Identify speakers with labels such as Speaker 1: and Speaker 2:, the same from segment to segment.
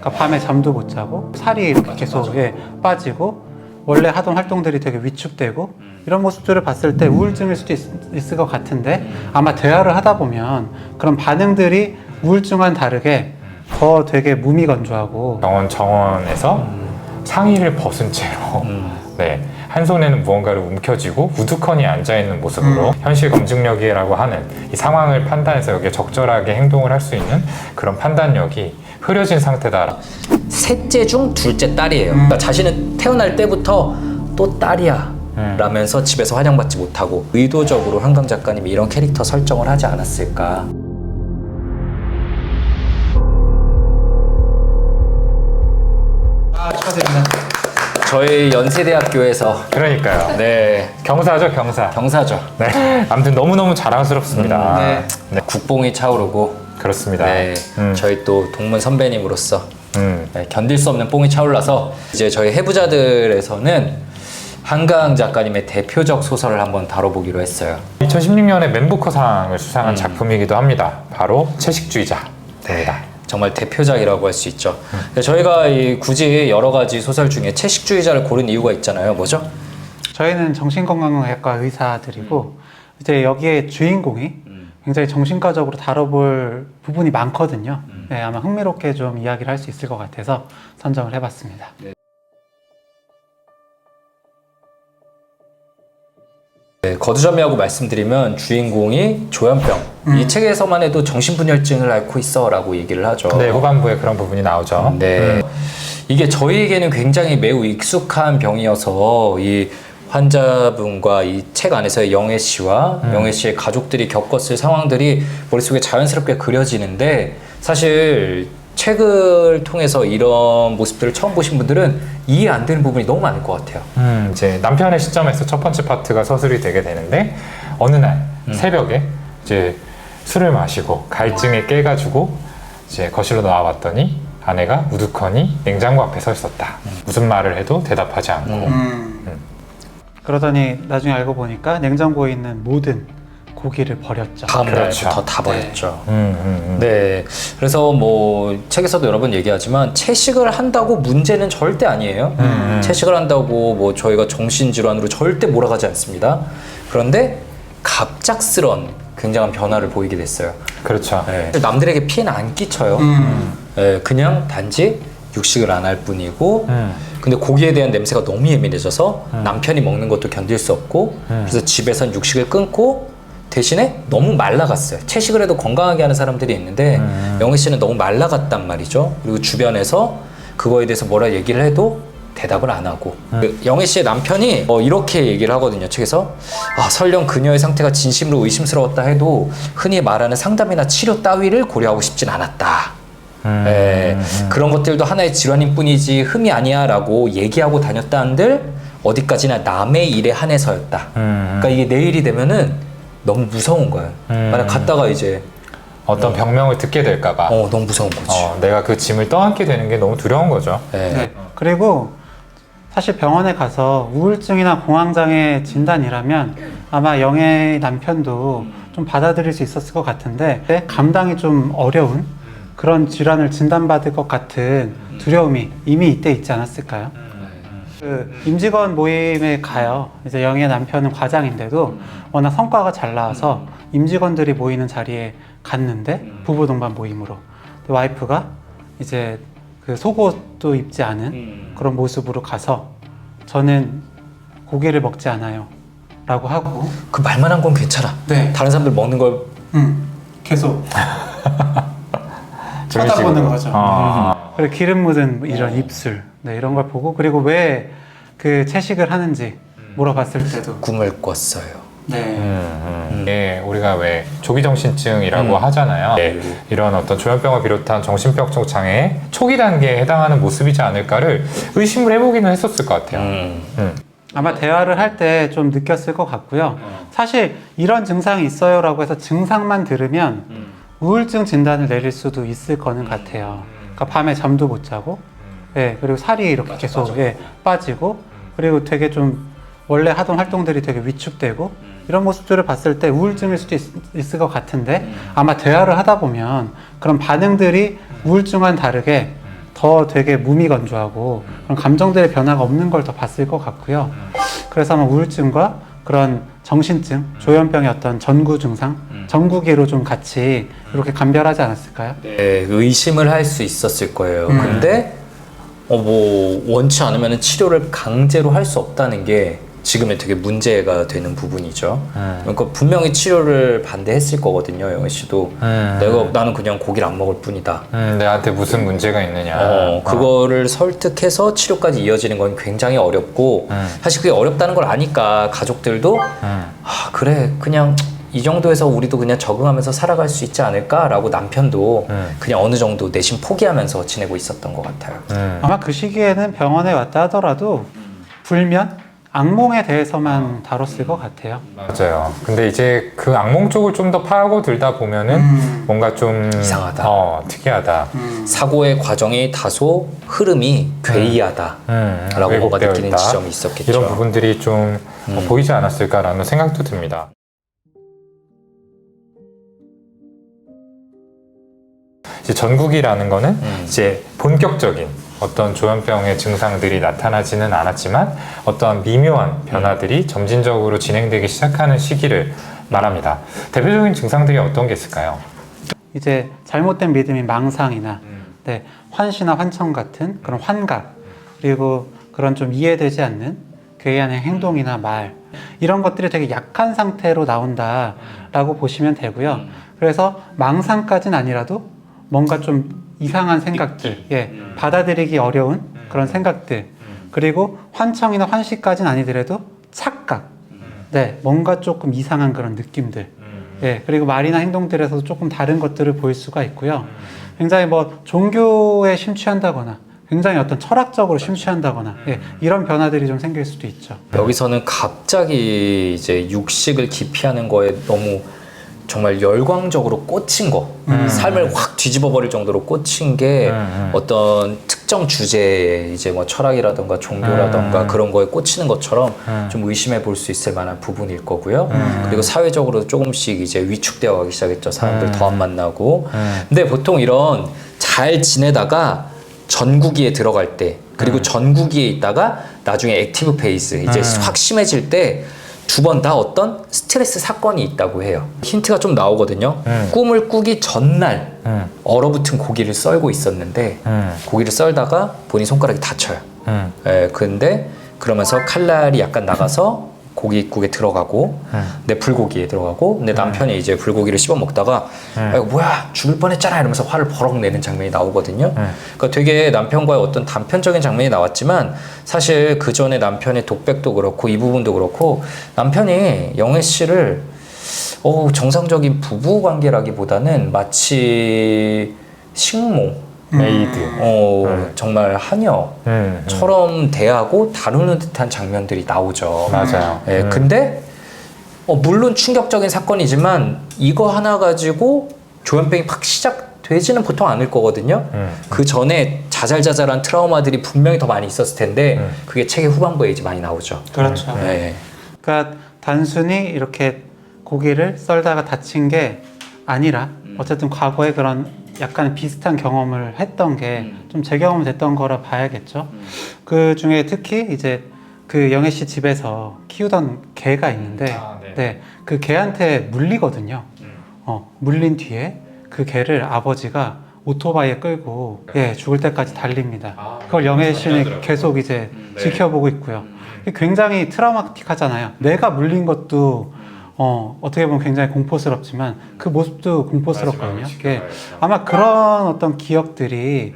Speaker 1: 그러니까 밤에 잠도 못 자고 살이 이렇게 계속 빠지고 원래 하던 활동들이 되게 위축되고 이런 모습들을 봤을 때 우울증일 수도 있을 것 같은데 아마 대화를 하다 보면 그런 반응들이 우울증과는 다르게 더 되게 무미건조하고
Speaker 2: 병원 정원에서 상의를 벗은 채로 네, 한 손에는 무언가를 움켜쥐고 우두커니 앉아있는 모습으로 현실 검증력이라고 하는 이 상황을 판단해서 여기에 적절하게 행동을 할 수 있는 그런 판단력이 흐려진 상태다.
Speaker 3: 셋째 중 둘째 딸이에요. 그러니까 자신은 태어날 때부터 또 딸이야 라면서 집에서 환영받지 못하고 의도적으로 한강 작가님이 이런 캐릭터 설정을 하지 않았을까.
Speaker 1: 축하드립니다.
Speaker 3: 저희 연세대학교에서
Speaker 2: 그러니까요.
Speaker 3: 네,
Speaker 2: 경사죠, 경사.
Speaker 3: 경사죠.
Speaker 2: 네. 아무튼 너무너무 자랑스럽습니다.
Speaker 1: 네.
Speaker 3: 국뽕이 차오르고
Speaker 2: 그렇습니다.
Speaker 3: 네, 저희 또 동문 선배님으로서 네, 견딜 수 없는 뽕이 차올라서 이제 저희 해부자들에서는 한강 작가님의 대표적 소설을 한번 다뤄보기로 했어요.
Speaker 2: 2016년에 맨부커상을 수상한 작품이기도 합니다. 바로 채식주의자.
Speaker 3: 네, 정말 대표작이라고 할 수 있죠. 저희가 굳이 여러 가지 소설 중에 채식주의자를 고른 이유가 있잖아요. 뭐죠?
Speaker 1: 저희는 정신건강의학과 의사들이고 이제 여기에 주인공이 굉장히 정신과적으로 다뤄볼 부분이 많거든요. 네, 아마 흥미롭게 좀 이야기를 할 수 있을 것 같아서 선정을 해봤습니다.
Speaker 3: 네, 거두절미하고 말씀드리면 주인공이 조현병. 이 책에서만 해도 정신분열증을 앓고 있어 라고 얘기를 하죠.
Speaker 2: 네, 후반부에 그런 부분이 나오죠.
Speaker 3: 네. 이게 저희에게는 굉장히 매우 익숙한 병이어서 이 환자분과 이 책 안에서의 영애 씨와 영애 씨의 가족들이 겪었을 상황들이 머릿속에 자연스럽게 그려지는데 사실 책을 통해서 이런 모습들을 처음 보신 분들은 이해 안 되는 부분이 너무 많을 것 같아요.
Speaker 2: 이제 남편의 시점에서 첫 번째 파트가 서술이 되게 되는데 어느 날 새벽에 이제 술을 마시고 갈증에 깨가지고 이제 거실로 나와봤더니 아내가 우두커니 냉장고 앞에 서 있었다. 무슨 말을 해도 대답하지 않고
Speaker 1: 그러더니 나중에 알고 보니까 냉장고에 있는 모든 고기를 버렸죠.
Speaker 3: 다음
Speaker 2: 그렇죠.
Speaker 3: 날부터 다 버렸죠. 네. 그래서 뭐 책에서도 여러 번 얘기하지만 채식을 한다고 문제는 절대 아니에요. 채식을 한다고 뭐 저희가 정신질환으로 절대 몰아가지 않습니다. 그런데 갑작스런 굉장한 변화를 보이게 됐어요.
Speaker 2: 그렇죠.
Speaker 3: 네. 남들에게 피해는 안 끼쳐요. 네, 그냥 단지 육식을 안 할 뿐이고 근데 고기에 대한 냄새가 너무 예민해져서 남편이 먹는 것도 견딜 수 없고 그래서 집에선 육식을 끊고 대신에 너무 말라갔어요. 채식을 해도 건강하게 하는 사람들이 있는데 영애 씨는 너무 말라갔단 말이죠. 그리고 주변에서 그거에 대해서 뭐라 얘기를 해도 대답을 안 하고 영애 씨의 남편이 이렇게 얘기를 하거든요. 책에서 설령 그녀의 상태가 진심으로 의심스러웠다 해도 흔히 말하는 상담이나 치료 따위를 고려하고 싶진 않았다. 그런 것들도 하나의 질환일 뿐이지 흠이 아니야 라고 얘기하고 다녔다 한들 어디까지나 남의 일에 한해서였다. 그러니까 이게 내일이 되면은 너무 무서운 거예요. 만약 갔다가 이제
Speaker 2: 어떤 병명을 듣게 될까봐
Speaker 3: 너무 무서운 거지.
Speaker 2: 내가 그 짐을 떠안게 되는 게 너무 두려운 거죠.
Speaker 1: 네. 그리고 사실 병원에 가서 우울증이나 공황장애 진단이라면 아마 영애 남편도 좀 받아들일 수 있었을 것 같은데 감당이 좀 어려운 그런 질환을 진단받을 것 같은 두려움이 이미 이때 있지 않았을까요? 그 임직원 모임에 가요. 이제 영애 남편은 과장인데도 워낙 성과가 잘 나와서 임직원들이 모이는 자리에 갔는데 부부 동반 모임으로 와이프가 이제 그 속옷도 입지 않은 그런 모습으로 가서 저는 고기를 먹지 않아요 라고 하고
Speaker 3: 그 말만 한 건 괜찮아.
Speaker 1: 네.
Speaker 3: 다른 사람들 먹는 걸
Speaker 1: 계속 쳐다보는 거죠. 그리고 기름 묻은 이런 입술 이런 걸 보고 그리고 왜 그 채식을 하는지 물어봤을 때도
Speaker 3: 꿈을 꿨어요.
Speaker 2: 네, 우리가 왜 조기정신증이라고 하잖아요. 네, 이런 어떤 조현병을 비롯한 정신병적 장애의 초기 단계에 해당하는 모습이지 않을까를 의심을 해보기는 했었을 것 같아요.
Speaker 1: 아마 대화를 할 때 좀 느꼈을 것 같고요. 사실 이런 증상이 있어요 라고 해서 증상만 들으면 우울증 진단을 내릴 수도 있을 거는 같아요. 그러니까 밤에 잠도 못 자고 그리고 살이 이렇게 계속 빠지고 그리고 되게 좀 원래 하던 활동들이 되게 위축되고 이런 모습들을 봤을 때 우울증일 수도 있을 것 같은데 아마 대화를 하다 보면 그런 반응들이 우울증과는 다르게 더 되게 무미건조하고 그런 감정들의 변화가 없는 걸 더 봤을 것 같고요. 그래서 아마 우울증과 그런 정신증, 조현병의 어떤 전구 증상, 전구기로 좀 같이 이렇게 감별하지 않았을까요?
Speaker 3: 네, 의심을 할 수 있었을 거예요. 근데 뭐 원치 않으면 치료를 강제로 할 수 없다는 게 지금의 되게 문제가 되는 부분이죠. 그러니까 분명히 치료를 반대했을 거거든요, 영애 씨도. 나는 그냥 고기를 안 먹을 뿐이다.
Speaker 2: 내한테 무슨 문제가 있느냐.
Speaker 3: 그거를 설득해서 치료까지 이어지는 건 굉장히 어렵고, 사실 그게 어렵다는 걸 아니까 가족들도 그래, 그냥 이 정도에서 우리도 그냥 적응하면서 살아갈 수 있지 않을까라고 남편도 그냥 어느 정도 내심 포기하면서 지내고 있었던 것 같아요.
Speaker 1: 아마 그 시기에는 병원에 왔다 하더라도 불면, 악몽에 대해서만 다뤘을 것 같아요.
Speaker 2: 맞아요. 근데 이제 그 악몽 쪽을 좀 더 파고 들다 보면은 뭔가 좀
Speaker 3: 이상하다.
Speaker 2: 특이하다.
Speaker 3: 사고의 과정이 다소 흐름이 괴이하다라고 뭐가
Speaker 2: 왜곡되어
Speaker 3: 느끼는
Speaker 2: 있다.
Speaker 3: 지점이 있었겠죠.
Speaker 2: 이런 부분들이 좀 보이지 않았을까라는 생각도 듭니다. 이제 전국이라는 거는 이제 본격적인 어떤 조현병의 증상들이 나타나지는 않았지만 어떠한 미묘한 변화들이 점진적으로 진행되기 시작하는 시기를 말합니다. 대표적인 증상들이 어떤 게 있을까요?
Speaker 1: 이제 잘못된 믿음인 망상이나 네, 환시나 환청 같은 그런 환각, 그리고 그런 좀 이해되지 않는 괴이한 행동이나 말, 이런 것들이 되게 약한 상태로 나온다라고 보시면 되고요. 그래서 망상까지는 아니라도 뭔가 좀 이상한 생각들, 받아들이기 어려운 그런 생각들, 그리고 환청이나 환시까지는 아니더라도 착각, 네, 뭔가 조금 이상한 그런 느낌들, 그리고 말이나 행동들에서도 조금 다른 것들을 보일 수가 있고요. 굉장히 뭐 종교에 심취한다거나, 굉장히 어떤 철학적으로 심취한다거나, 이런 변화들이 좀 생길 수도 있죠.
Speaker 3: 여기서는 갑자기 이제 육식을 기피하는 거에 너무 정말 열광적으로 꽂힌 거, 삶을 확 뒤집어 버릴 정도로 꽂힌 게 어떤 특정 주제에 이제 뭐 철학이라던가 종교라던가 그런 거에 꽂히는 것처럼 좀 의심해 볼 수 있을 만한 부분일 거고요. 그리고 사회적으로 조금씩 이제 위축되어 가기 시작했죠. 사람들 더 안 만나고. 근데 보통 이런 잘 지내다가 전구기에 들어갈 때, 그리고 전구기에 있다가 나중에 액티브 페이스, 이제 확 심해질 때 두 번 다 어떤 스트레스 사건이 있다고 해요. 힌트가 좀 나오거든요. 꿈을 꾸기 전날 얼어붙은 고기를 썰고 있었는데 고기를 썰다가 본인 손가락이 다쳐요. 근데 그러면서 칼날이 약간 나가서 고깃국에 들어가고 내 불고기에 들어가고, 근데 남편이 이제 불고기를 씹어 먹다가 이거 뭐야 죽을 뻔했잖아 이러면서 화를 버럭 내는 장면이 나오거든요. 그러니까 되게 남편과의 어떤 단편적인 장면이 나왔지만 사실 그 전에 남편의 독백도 그렇고 이 부분도 그렇고 남편이 영애 씨를 정상적인 부부 관계라기보다는 마치 식모, 메이드, 정말 하녀처럼 대하고 다루는 듯한 장면들이 나오죠.
Speaker 2: 맞아요.
Speaker 3: 근데 물론 충격적인 사건이지만 이거 하나 가지고 조현병이 팍 시작되지는 보통 않을 거거든요. 그 전에 자잘자잘한 트라우마들이 분명히 더 많이 있었을 텐데 그게 책의 후반부에 이제 많이 나오죠.
Speaker 1: 그렇죠. 그러니까 단순히 이렇게 고기를 썰다가 다친 게 아니라 어쨌든 과거에 그런 약간 비슷한 경험을 했던 게 좀 재경험이 됐던 거라 봐야겠죠. 그 중에 특히 이제 그 영애 씨 집에서 키우던 개가 있는데, 그 개한테 물리거든요. 물린 뒤에 그 개를 아버지가 오토바이에 끌고 죽을 때까지 달립니다. 그걸 영애 씨는 계속 이제 지켜보고 있고요. 굉장히 트라우마틱하잖아요. 내가 물린 것도 어떻게 보면 굉장히 공포스럽지만 그 모습도 공포스럽거든요. 아마 그런 어떤 기억들이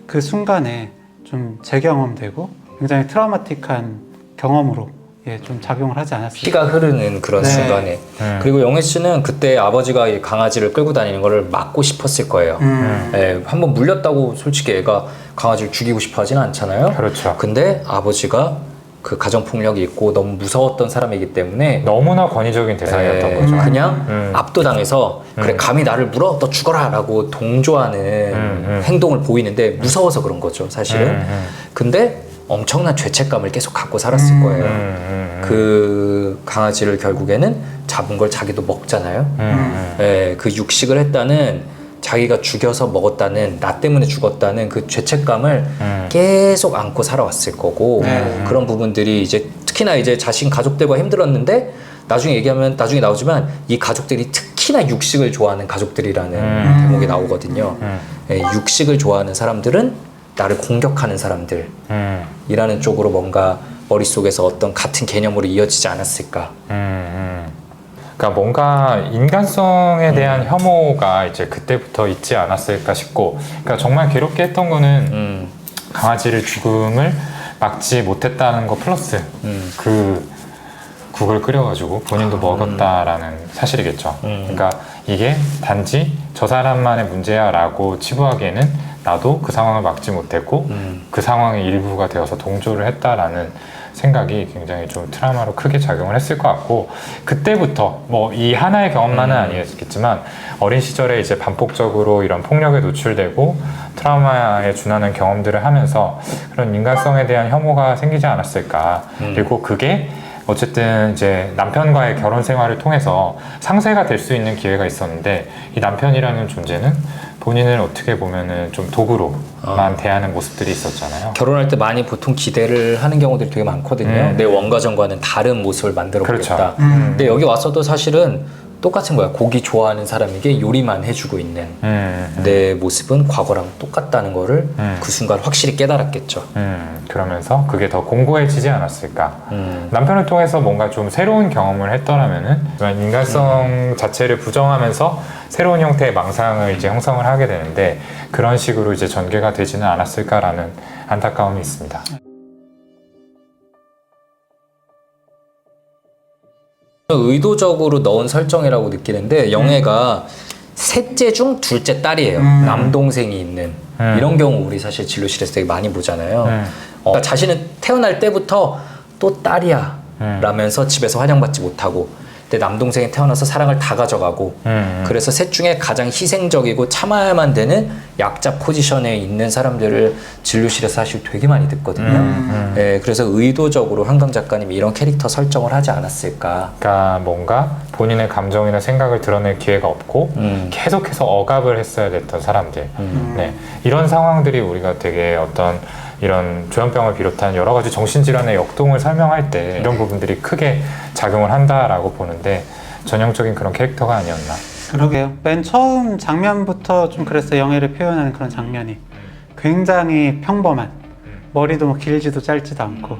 Speaker 1: 그 순간에 좀 재경험되고 굉장히 트라우마틱한 경험으로 좀 작용을 하지 않았을까.
Speaker 3: 피가 흐르는 그런 순간에. 그리고 영애 씨는 그때 아버지가 이 강아지를 끌고 다니는 거를 막고 싶었을 거예요. 한번 물렸다고 솔직히 애가 강아지를 죽이고 싶어 하진 않잖아요.
Speaker 2: 그렇죠.
Speaker 3: 근데 아버지가 그 가정폭력이 있고 너무 무서웠던 사람이기 때문에
Speaker 2: 너무나 권위적인 대상이었던 거죠.
Speaker 3: 그냥 압도당해서 그래 감히 나를 물어 너 죽어라 라고 동조하는 행동을 보이는데 무서워서 그런 거죠 사실은. 근데 엄청난 죄책감을 계속 갖고 살았을 거예요. 그 강아지를 결국에는 잡은 걸 자기도 먹잖아요. 그 육식을 했다는 자기가 죽여서 먹었다는, 나 때문에 죽었다는 그 죄책감을 계속 안고 살아왔을 거고, 그런 부분들이 이제 특히나 이제 자신 가족들과 힘들었는데 나중에 나오지만 이 가족들이 특히나 육식을 좋아하는 가족들이라는 대목이 나오거든요. 육식을 좋아하는 사람들은 나를 공격하는 사람들이라는 쪽으로 뭔가 머릿속에서 어떤 같은 개념으로 이어지지 않았을까.
Speaker 2: 그러니까 뭔가 인간성에 대한 혐오가 이제 그때부터 있지 않았을까 싶고, 그러니까 정말 괴롭게 했던 거는 강아지를 죽음을 막지 못했다는 거 플러스 그 국을 끓여가지고 본인도 먹었다라는 사실이겠죠. 그러니까 이게 단지 저 사람만의 문제야 라고 치부하기에는 나도 그 상황을 막지 못했고 그 상황의 일부가 되어서 동조를 했다라는 생각이 굉장히 좀 트라우마로 크게 작용을 했을 것 같고, 그때부터 뭐 이 하나의 경험만은 아니었겠지만 어린 시절에 이제 반복적으로 이런 폭력에 노출되고 트라우마에 준하는 경험들을 하면서 그런 인간성에 대한 혐오가 생기지 않았을까. 그리고 그게 어쨌든 이제 남편과의 결혼 생활을 통해서 상쇄가 될 수 있는 기회가 있었는데, 이 남편이라는 존재는 본인을 어떻게 보면은 좀 도구로만 대하는 모습들이 있었잖아요.
Speaker 3: 결혼할 때 많이 보통 기대를 하는 경우들이 되게 많거든요. 내 원가정과는 다른 모습을 만들어 보겠다.
Speaker 2: 그렇죠.
Speaker 3: 근데 여기 와서도 사실은 똑같은 거야. 고기 좋아하는 사람에게 요리만 해주고 있는 내 모습은 과거랑 똑같다는 거를 그 순간 확실히 깨달았겠죠.
Speaker 2: 그러면서 그게 더 공고해지지 않았을까. 남편을 통해서 뭔가 좀 새로운 경험을 했더라면은 인간성 자체를 부정하면서 새로운 형태의 망상을 이제 형성을 하게 되는데, 그런 식으로 이제 전개가 되지는 않았을까라는 안타까움이 있습니다.
Speaker 3: 의도적으로 넣은 설정이라고 느끼는데, 영애가 셋째 중 둘째 딸이에요. 남동생이 있는 이런 경우 우리 사실 진료실에서 되게 많이 보잖아요. 그러니까 자신은 태어날 때부터 또 딸이야 라면서 집에서 환영받지 못하고, 근데 남동생이 태어나서 사랑을 다 가져가고, 그래서 셋 중에 가장 희생적이고 참아야만 되는 약자 포지션에 있는 사람들을 진료실에서 사실 되게 많이 듣거든요. 예, 그래서 의도적으로 한강 작가님이 이런 캐릭터 설정을 하지 않았을까.
Speaker 2: 그러니까 뭔가 본인의 감정이나 생각을 드러낼 기회가 없고 계속해서 억압을 했어야 됐던 사람들. 네, 이런 상황들이 우리가 되게 어떤 이런 조현병을 비롯한 여러 가지 정신질환의 역동을 설명할 때 이런 부분들이 크게 작용을 한다라고 보는데, 전형적인 그런 캐릭터가 아니었나.
Speaker 1: 그러게요. 맨 처음 장면부터 좀 그랬어요. 영애를 표현하는 그런 장면이 굉장히 평범한, 머리도 뭐 길지도 짧지도 않고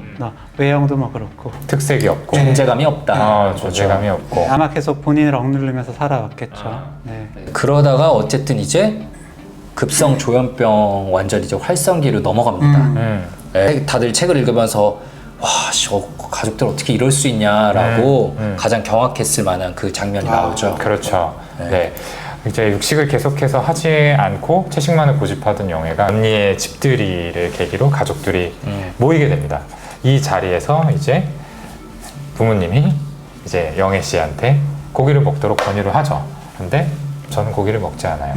Speaker 1: 외형도 뭐 그렇고
Speaker 2: 특색이 없고
Speaker 3: 존재감이 없다.
Speaker 2: 존재감이 없고.
Speaker 1: 아마 계속 본인을 억누르면서 살아왔겠죠. 네.
Speaker 3: 그러다가 어쨌든 이제 급성 조현병 완전 이제 활성기로 넘어갑니다. 예, 다들 책을 읽으면서 와, 가족들 어떻게 이럴 수 있냐라고 가장 경악했을 만한 그 장면이 나오죠.
Speaker 2: 그렇죠. 네. 이제 육식을 계속해서 하지 않고 채식만을 고집하던 영애가 언니의 집들이를 계기로 가족들이 모이게 됩니다. 이 자리에서 이제 부모님이 이제 영애 씨한테 고기를 먹도록 권유를 하죠. 근데 저는 고기를 먹지 않아요.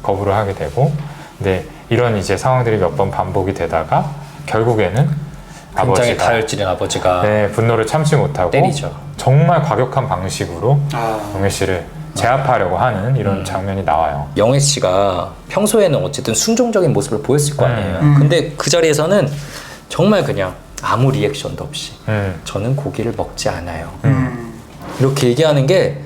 Speaker 2: 거부를 하게 되고, 근데 이런 이제 상황들이 몇 번 반복이 되다가 결국에는
Speaker 3: 굉장히
Speaker 2: 아버지가
Speaker 3: 다혈질인 아버지가
Speaker 2: 네, 분노를 참지 못하고
Speaker 3: 때리죠.
Speaker 2: 정말 과격한 방식으로 영애 씨를 제압하려고 하는 이런 장면이 나와요.
Speaker 3: 영애 씨가 평소에는 어쨌든 순종적인 모습을 보였을 거 아니에요. 근데 그 자리에서는 정말 그냥 아무 리액션도 없이 저는 고기를 먹지 않아요. 이렇게 얘기하는 게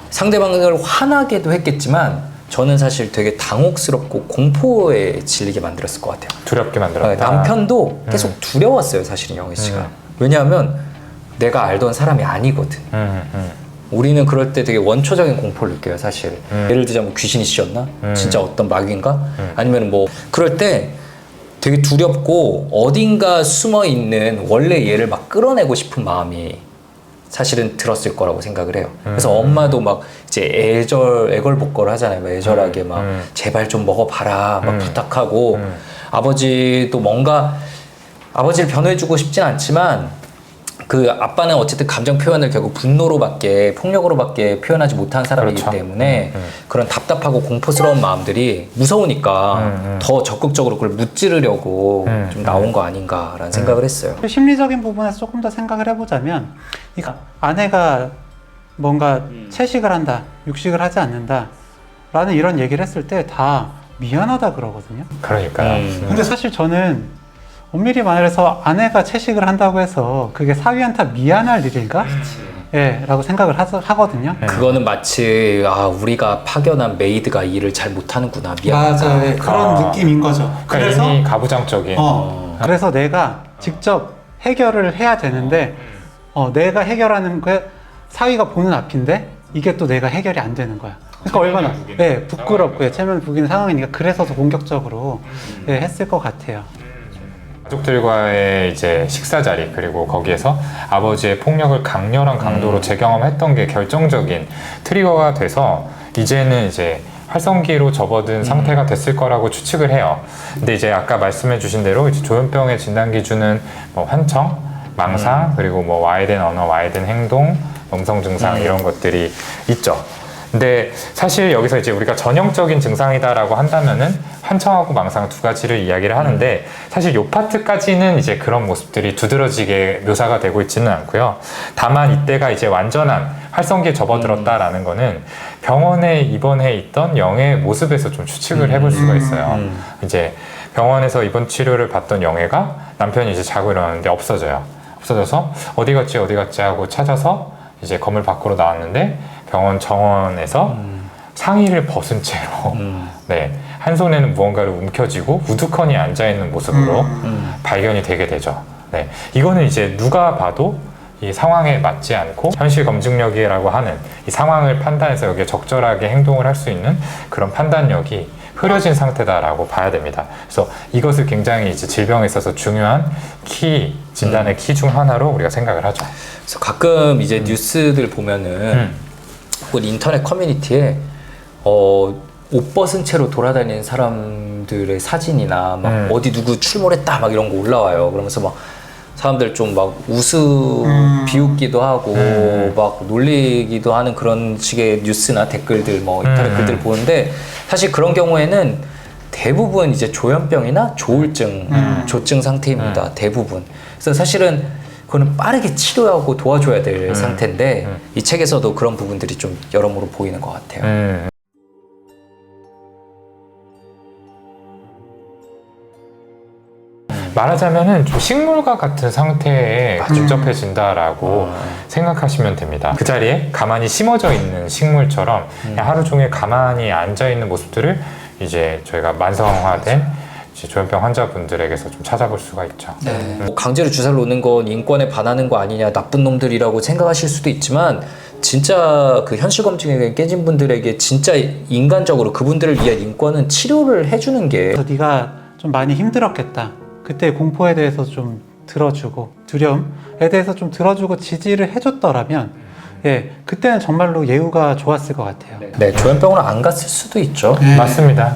Speaker 3: 상대방을 화나게도 했겠지만 저는 사실 되게 당혹스럽고 공포에 질리게 만들었을 것 같아요.
Speaker 2: 두렵게 만들었다.
Speaker 3: 남편도 계속 두려웠어요, 사실은 영애 씨가. 왜냐하면 내가 알던 사람이 아니거든. 우리는 그럴 때 되게 원초적인 공포를 느껴요, 사실. 예를 들자면 귀신이 씌었나? 진짜 어떤 마귀인가? 아니면 뭐 그럴 때 되게 두렵고 어딘가 숨어 있는 원래 얘를 막 끌어내고 싶은 마음이 사실은 들었을 거라고 생각을 해요. 그래서 엄마도 막 이제 애걸복걸 하잖아요. 애절하게 막 제발 좀 먹어봐라 막 부탁하고, 아버지도 뭔가 아버지를 변호해주고 싶진 않지만 그 아빠는 어쨌든 감정 표현을 결국 분노로밖에 폭력으로밖에 표현하지 못한 사람이기
Speaker 2: 그렇죠.
Speaker 3: 때문에 그런 답답하고 공포스러운 마음들이 무서우니까 더 적극적으로 그걸 무찌르려고 좀 나온 거 아닌가라는 생각을 했어요.
Speaker 1: 심리적인 부분에서 조금 더 생각을 해보자면, 아내가 뭔가 채식을 한다, 육식을 하지 않는다, 라는 이런 얘기를 했을 때 다 미안하다 그러거든요.
Speaker 2: 그러니까요.
Speaker 1: 근데 사실 저는 엄밀히 말해서 아내가 채식을 한다고 해서 그게 사위한테 미안할 일인가? 예, 라고 생각을 하거든요.
Speaker 3: 그거는 마치 우리가 파견한 메이드가 일을 잘 못하는구나 미안하다.
Speaker 1: 맞아요. 예, 그런
Speaker 2: 아.
Speaker 1: 느낌인 거죠.
Speaker 2: 그러니까 이미 가부장적인.
Speaker 1: 그래서 내가 직접 해결을 해야 되는데 내가 해결하는 게 사위가 보는 앞인데 이게 또 내가 해결이 안 되는 거야. 그러니까 얼마나 부끄럽고 체면 부기는 상황이니까 그래서 더 공격적으로 했을 것 같아요.
Speaker 2: 가족들과의 이제 식사 자리 그리고 거기에서 아버지의 폭력을 강렬한 강도로 재경험했던 게 결정적인 트리거가 돼서 이제는 이제 활성기로 접어든 상태가 됐을 거라고 추측을 해요. 근데 이제 아까 말씀해 주신 대로 이제 조현병의 진단 기준은 뭐 환청, 망상, 그리고 뭐 와해된 언어, 와해된 행동, 음성 증상 이런 것들이 있죠. 근데 사실 여기서 이제 우리가 전형적인 증상이다라고 한다면은 환청하고 망상 두 가지를 이야기를 하는데 사실 요 파트까지는 이제 그런 모습들이 두드러지게 묘사가 되고 있지는 않고요. 다만 이때가 이제 완전한 활성기에 접어들었다라는 거는 병원에 입원해 있던 영의 모습에서 좀 추측을 해볼 수가 있어요. 이제 병원에서 입원 치료를 받던 영애가 남편이 이제 자고 일어났는데 없어져요. 없어져서 어디 갔지 하고 찾아서 이제 건물 밖으로 나왔는데 병원 정원에서 상의를 벗은 채로 한 손에는 무언가를 움켜쥐고 우두커니 앉아있는 모습으로 발견이 되게 되죠. 이거는 이제 누가 봐도 이 상황에 맞지 않고 현실 검증력이라고 하는 이 상황을 판단해서 여기에 적절하게 행동을 할 수 있는 그런 판단력이 흐려진 상태다라고 봐야 됩니다. 그래서 이것을 굉장히 이제 질병에 있어서 중요한 진단의 키 중 하나로 우리가 생각을 하죠.
Speaker 3: 그래서 가끔 이제 뉴스들 보면은 혹은 인터넷 커뮤니티에 옷 벗은 채로 돌아다니는 사람들의 사진이나 막 어디 누구 출몰했다 막 이런 거 올라와요. 그러면서 막 사람들 좀 막 비웃기도 하고 막 놀리기도 하는 그런 식의 뉴스나 댓글들 뭐 인터넷 글들을 보는데 사실 그런 경우에는 대부분 이제 조현병이나 조울증, 조증 상태입니다. 대부분. 그래서 사실은 그거는 빠르게 치료하고 도와줘야 될 상태인데 이 책에서도 그런 부분들이 좀 여러모로 보이는 것 같아요.
Speaker 2: 말하자면은 좀 식물과 같은 상태에 근접해진다라고 생각하시면 됩니다. 그 자리에 가만히 심어져 있는 식물처럼 그냥 하루 종일 가만히 앉아 있는 모습들을 이제 저희가 만성화된 조현병 환자분들에게서 좀 찾아볼 수가 있죠.
Speaker 3: 뭐 강제로 주사를 놓는 건 인권에 반하는 거 아니냐, 나쁜 놈들이라고 생각하실 수도 있지만 진짜 그 현실 검증에 깨진 분들에게 진짜 인간적으로 그분들을 위한 인권은 치료를 해주는 게.
Speaker 1: 그래서 네가 좀 많이 힘들었겠다. 그때 공포에 대해서 좀 들어주고 두려움에 대해서 좀 들어주고 지지를 해줬더라면 그때는 정말로 예후가 좋았을 것 같아요.
Speaker 3: 네, 조현병으로 안 갔을 수도 있죠.
Speaker 2: 맞습니다.